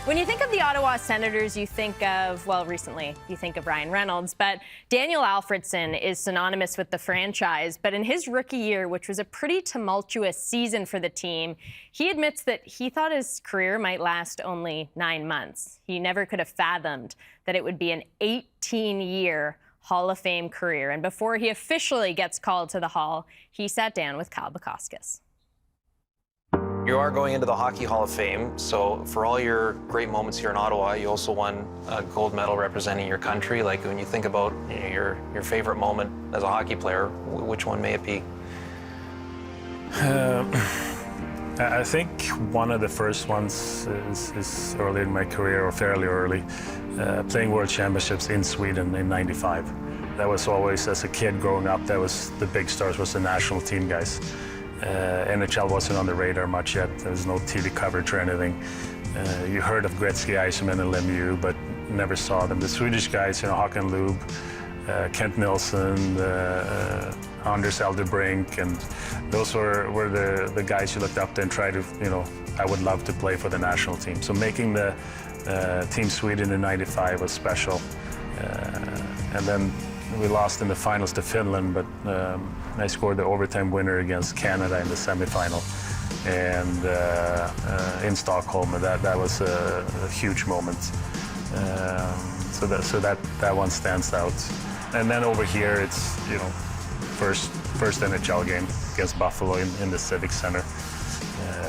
When you think of the Ottawa Senators, you think of, well, recently, you think of Ryan Reynolds, but Daniel Alfredsson is synonymous with the franchise. But in his rookie year, which was a pretty tumultuous season for the team, he admits that he thought his career might last only 9 months. He never could have fathomed that it would be an 18-year Hall of Fame career. And before he officially gets called to the Hall, he sat down with Bukauskas. You are going into the Hockey Hall of Fame, so for all your great moments here in Ottawa, you also won a gold medal representing your country. Like, when you think about your favorite moment as a hockey player, which one may it be? I think one of the first ones is early in my career, or fairly early, playing World Championships in Sweden in '95. That was always, as a kid growing up, that was the big stars, was the national team guys. NHL wasn't on the radar much yet. There was no TV coverage or anything. You heard of Gretzky, Eisenman, and Lemieux, but never saw them. The Swedish guys, Håkan Loob, Kent Nilsson, Anders Eldebrink, and those were the guys you looked up to and tried to, I would love to play for the national team. So making the Team Sweden in '95 was special. And then we lost in the finals to Finland, but I scored the overtime winner against Canada in the semifinal, and in Stockholm. And that was a huge moment. So that one stands out. And then over here, it's first NHL game against Buffalo in the Civic Center,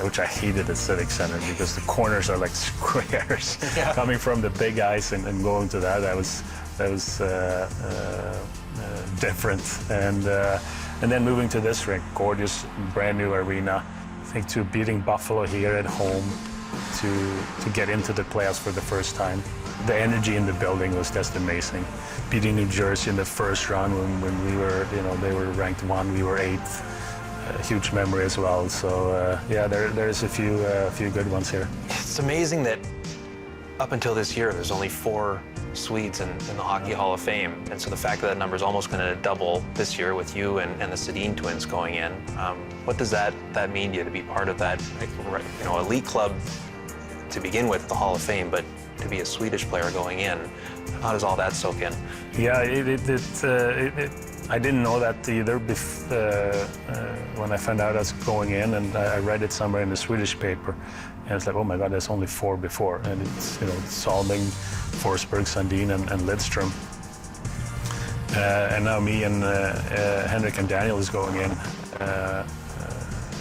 which I hated the Civic Center because the corners are like squares. Yeah. Coming from the big ice and going to that was different. And then moving to this rink, gorgeous, brand new arena. I think to beating Buffalo here at home, to get into the playoffs for the first time. The energy in the building was just amazing. Beating New Jersey in the first round when we were, they were ranked 1, we were 8th. A huge memory as well. So yeah, there's a few good ones here. It's amazing that up until this year, there's only 4 Swedes in the Hockey Hall of Fame, and so the fact that number is almost going to double this year with you and the Sedin twins going in. What does that mean to you to be part of that, elite club to begin with, the Hall of Fame, but to be a Swedish player going in? How does all that soak in? Yeah, I didn't know that either when I found out I was going in, and I read it somewhere in the Swedish paper, and it's like, oh my God, there's only 4 before, and it's Salming, Forsberg, Sandin, and Lidström, and now me and Henrik and Daniel is going in.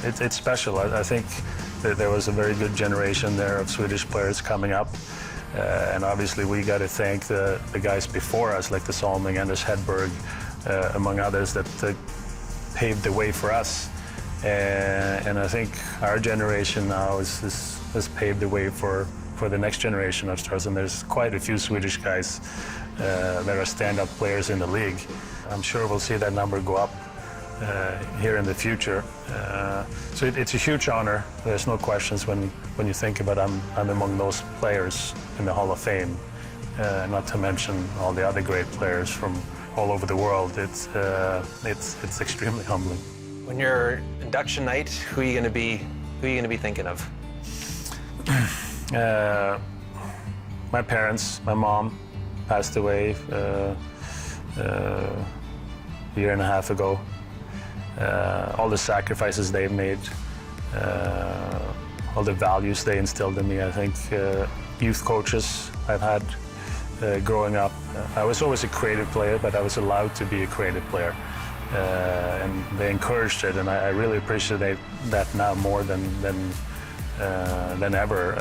It's special. I think that there was a very good generation there of Swedish players coming up. And obviously we got to thank the guys before us, like the Salming, Anders Hedberg, among others, that paved the way for us. And I think our generation now has paved the way for the next generation of stars. And there's quite a few Swedish guys that are stand-up players in the league. I'm sure we'll see that number go up here in the future. So it's a huge honor. There's no questions when you think about I'm among those players in the Hall of Fame, not to mention all the other great players from all over the world. It's extremely humbling. When you're induction night, who are you going to be thinking of? My parents. My mom passed away a year and a half ago. All the sacrifices they've made, all the values they instilled in me. I think youth coaches I've had growing up. I was always a creative player, but I was allowed to be a creative player. And they encouraged it, and I really appreciate that now more than ever,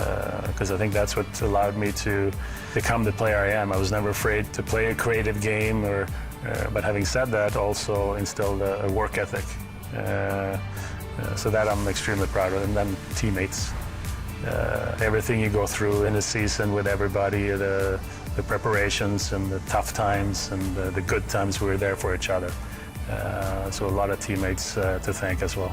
because I think that's what allowed me to become the player I am. I was never afraid to play a creative game, but having said that, also instilled a work ethic. So that I'm extremely proud of. And then teammates. Everything you go through in a season with everybody, the preparations and the tough times and the good times, we were there for each other. So a lot of teammates to thank as well.